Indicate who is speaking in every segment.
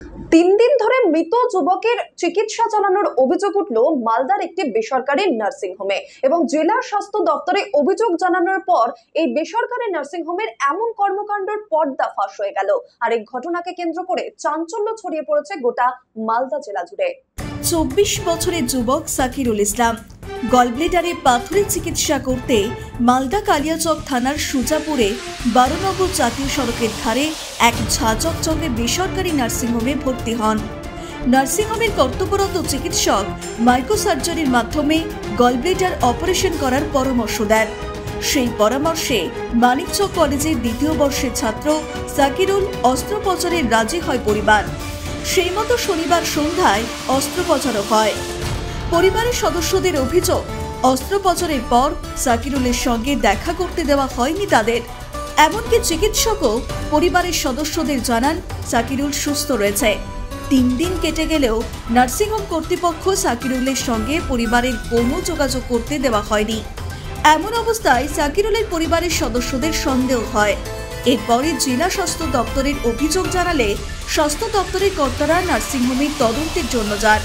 Speaker 1: তিন দিন ধরে মৃত যুবকের চিকিৎসা চালানোর অভিযোগ উঠল মালদার একটি বেসরকারি নার্সিং হোমে এবং জেলা স্বাস্থ্য দপ্তরে অভিযোগ জানানোর পর এই বেসরকারি নার্সিং হোমের এমন কর্মকাণ্ডের পর্দা ফাঁস হয়ে গেল। আর এই ঘটনাকে কেন্দ্র করে চাঞ্চল্য ছড়িয়ে পড়েছে গোটা মালদা জেলা জুড়ে।
Speaker 2: 24 বছরের যুবক সাকিরুল ইসলাম গলব্লেডারে পাথরের চিকিৎসা করতে মালদা কালিয়াচক থানার সুজাপুরে 12 নম্বর জাতীয় সড়কের ধারে এক ঝাঁচকচকে বেসরকারি নার্সিংহোমে ভর্তি হন। নার্সিংহোমের কর্তব্যরত চিকিৎসক মাইক্রোসার্জারির মাধ্যমে গলব্লেডার অপারেশন করার পরামর্শ দেন। সেই পরামর্শে মানিকচক কলেজের দ্বিতীয় বর্ষের ছাত্র সাকিরুল অস্ত্রোপচারে রাজি হয় পরিবার। সেই মতো শনিবার সন্ধ্যায় অস্ত্রোপচারও হয়। পরিবারের সদস্যদের অভিযোগ, অস্ত্রোপচারের পর সাকিরুলের সঙ্গে দেখা করতে দেওয়া হয়নি তাদের। এমনকি চিকিৎসকও পরিবারের সদস্যদের জানান সাকিরুল সুস্থ রয়েছে। 3 দিন কেটে গেলেও নার্সিংহোম কর্তৃপক্ষ সাকিরুলের সঙ্গে পরিবারের কোনো যোগাযোগ করতে দেওয়া হয়নি। এমন অবস্থায় সাকিরুলের পরিবারের সদস্যদের সন্দেহ হয়। এরপরে জেলা স্বাস্থ্য দপ্তরের অভিযোগ জানালে স্বাস্থ্য দপ্তরের কর্তারা নার্সিংহোমের তদন্তের জন্য যান।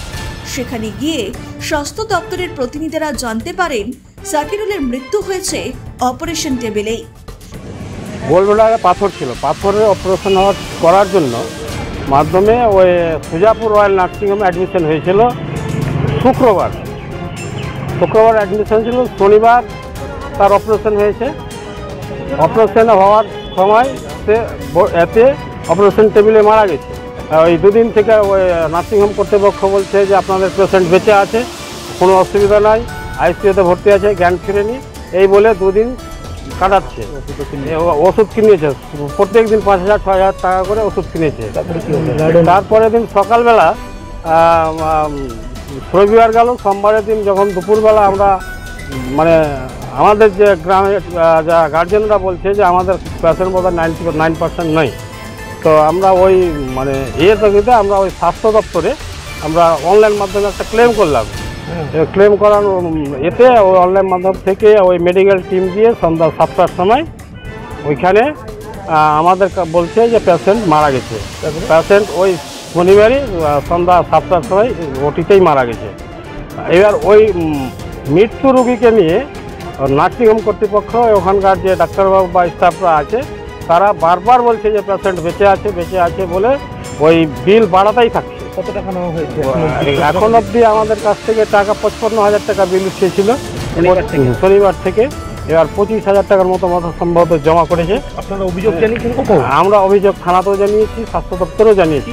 Speaker 2: সেখানে গিয়ে স্বাস্থ্য দপ্তরের প্রতিনিধিরা জানতে পারেন সাকিরুলের মৃত্যু হয়েছে অপারেশন টেবিলেই।
Speaker 3: গোলব্লাডারে পাথর ছিল, পাথরের অপারেশন করার জন্য মাধ্যমে ওই সুজাপুর রয়্যাল নার্সিংহোমে অ্যাডমিশন হয়েছিল। শুক্রবার অ্যাডমিশন ছিল, শনিবার তার অপারেশন হয়েছে। অপারেশন হওয়ার সময় সে এতে অপারেশন টেবিলে মারা গেছে। ওই 2 দিন থেকে ওই নার্সিংহোম কর্তৃপক্ষ বলছে যে আপনাদের পেশেন্ট বেঁচে আছে, কোনো অসুবিধা নাই, আইসিইউতে ভর্তি আছে, জ্ঞান ফিরেনি, এই বলে 2 দিন কাটাচ্ছে। ওষুধ কিনেছে, প্রত্যেক দিন 5,000-6,000 টাকা করে ওষুধ কিনেছে। তারপরের দিন সকালবেলা রবিবার গেল, সোমবারের দিন যখন দুপুরবেলা আমরা মানে আমাদের যে গ্রামের যা গার্জেনরা বলছে যে আমাদের পেশেন্ট বোধহয় 99% নেই। তো আমরা ওই মানে তখন আমরা ওই স্বাস্থ্য দপ্তরে আমরা অনলাইন মাধ্যমে একটা ক্লেম করলাম। ক্লেম করার এতে ওই অনলাইন মাধ্যম থেকে ওই মেডিকেল টিম দিয়ে সন্ধ্যা 7টার সময় ওইখানে আমাদের বলছে যে পেশেন্ট মারা গেছে। পেশেন্ট ওই শনিবারই সন্ধ্যা 7টার সময় ওটিতেই মারা গেছে। এবার ওই মৃত্যু রোগীকে নিয়ে নার্সিংহোম কর্তৃপক্ষ ওখানকার যে ডাক্তারবাবু বা স্টাফরা আছে তারা বারবার বলছে যে পেশেন্ট বেঁচে আছে বলে ওই বিল বাড়াতেই থাকছে।
Speaker 4: কত টাকা নেওয়া হয়েছে
Speaker 3: এখন অবধি আমাদের কাছ থেকে টাকা 55,000 টাকা বিল উঠেছিল শনিবার থেকে। এবার 25,000 টাকার মতো সম্ভবত জমা করেছে।
Speaker 4: আপনারা অভিযোগ জানিয়েছেন কোথাও?
Speaker 3: আমরা অভিযোগ থানাতেও জানিয়েছি, স্বাস্থ্য দপ্তরেও জানিয়েছি।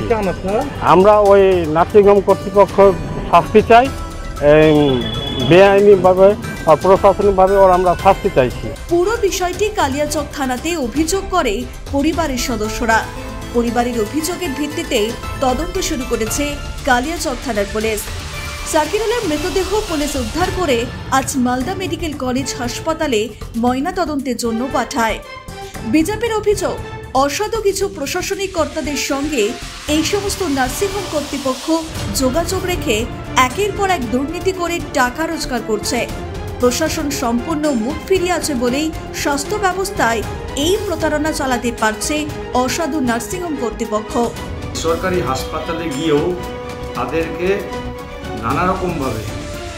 Speaker 3: আমরা ওই নার্সিংহোম কর্তৃপক্ষ শাস্তি চাই, বেআইনিভাবে আর প্রশাসনিকভাবে ওর আমরা শাস্তি চাইছি।
Speaker 2: পুরো বিষয়টি কালিয়াচক থানাতে অভিযোগ করে পরিবারের সদস্যরা। পরিবারের অভিযোগের ভিত্তিতে তদন্ত শুরু করেছে কালিয়াচক থানার পুলিশ। সাকিরুলের মৃতদেহ পুলিশ উদ্ধার করে আজ মালদা মেডিকেল কলেজ হাসপাতালে ময়না তদন্তের জন্য পাঠায়। বিজেপির অভিযোগ, অসাধু কিছু প্রশাসনিক কর্তাদের সঙ্গে এই সমস্ত নার্সিংহোম কর্তৃপক্ষ যোগাযোগ রেখে একের পর এক দুর্নীতি করে টাকা রোজগার করছে। প্রশাসন সম্পূর্ণ মুখ ফিরিয়ে আছে বলেই স্বাস্থ্য ব্যবস্থায় এই প্রতারণা চালাতে পারছে অসাধু নার্সিংহোম কর্তৃপক্ষ।
Speaker 5: সরকারি হাসপাতালে গিয়েও তাদেরকে নানা রকমভাবে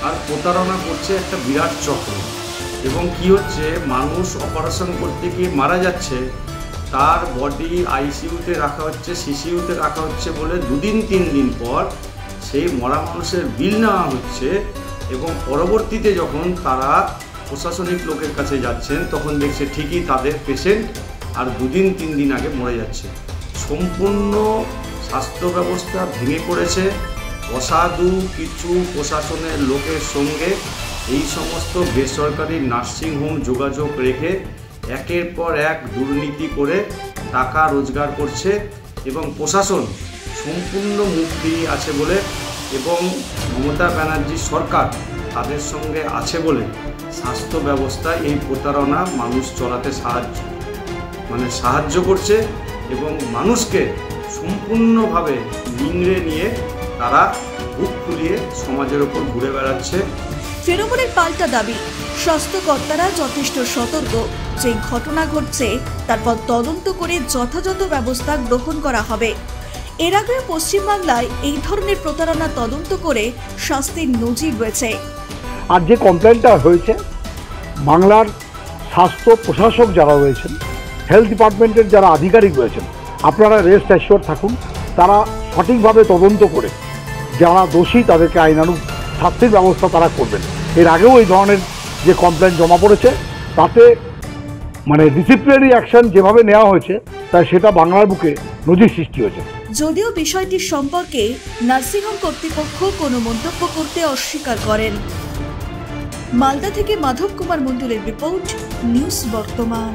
Speaker 5: আর প্রতারণা করছে একটা বিরাট চক্র। এবং কি হচ্ছে, মানুষ অপারেশন করতে গিয়ে মারা যাচ্ছে, তার বডি আইসিইউতে রাখা হচ্ছে, সিসিইউতে রাখা হচ্ছে বলে 2 দিন 3 দিন পর সেই মরা মানুষের বিল নেওয়া হচ্ছে। এবং পরবর্তীতে যখন তারা প্রশাসনিক লোকের কাছে যাচ্ছেন তখন দেখছে ঠিকই তাদের পেশেন্ট আর 2 দিন 3 দিন আগে মরে যাচ্ছে। সম্পূর্ণ স্বাস্থ্য ব্যবস্থা ভেঙে পড়েছে। অসাধু কিছু প্রশাসনের লোকের সঙ্গে এই সমস্ত বেসরকারি নার্সিংহোম যোগাযোগ রেখে একের পর এক দুর্নীতি করে টাকা রোজগার করছে। এবং প্রশাসন সম্পূর্ণ মুখ ফিরিয়ে আছে বলে এবং মমতা ব্যানার্জি সরকার তাদের সঙ্গে আছে বলে স্বাস্থ্য ব্যবস্থায় এই প্রতারণা মানুষ চলাতে সাহায্য করছে এবং মানুষকে সম্পূর্ণভাবে নিংড়ে নিয়ে তারা বুক ফুলিয়ে সমাজের ওপর ঘুরে বেড়াচ্ছে।
Speaker 2: তৃণমূলের পাল্টা দাবি, স্বাস্থ্যকর্তারা যথেষ্ট সতর্ক, যে ঘটনা ঘটছে তারপর তদন্ত করে যথাযথ ব্যবস্থা গ্রহণ করা হবে। এর আগেও পশ্চিমবাংলায় এই ধরনের প্রতারণা তদন্ত করে শাস্তির নজির রয়েছে।
Speaker 6: আর যে কমপ্লেনটা হয়েছে, বাংলার স্বাস্থ্য প্রশাসক যারা রয়েছেন, হেলথ ডিপার্টমেন্টের যারা আধিকারিক রয়েছেন, আপনারা রেস্ট অ্যাসিওর থাকুন, তারা সঠিকভাবে তদন্ত করে যারা দোষী তাদেরকে আইনানুগ শাস্তির ব্যবস্থা তারা করবেন। এর আগেও এই ধরনের যে কমপ্লেন জমা পড়েছে তাতে মানে ডিসিপ্লিনারি অ্যাকশন যেভাবে নেওয়া হয়েছে তাই সেটা বাংলার বুকে নজির সৃষ্টি হয়েছে।
Speaker 2: যদিও বিষয়টি সম্পর্কে নার্সিংহোম কর্তৃপক্ষ কোনো মন্তব্য করতে অস্বীকার করেন। মালদা থেকে মাধব কুমার মণ্ডলের রিপোর্ট, নিউজ বর্তমান।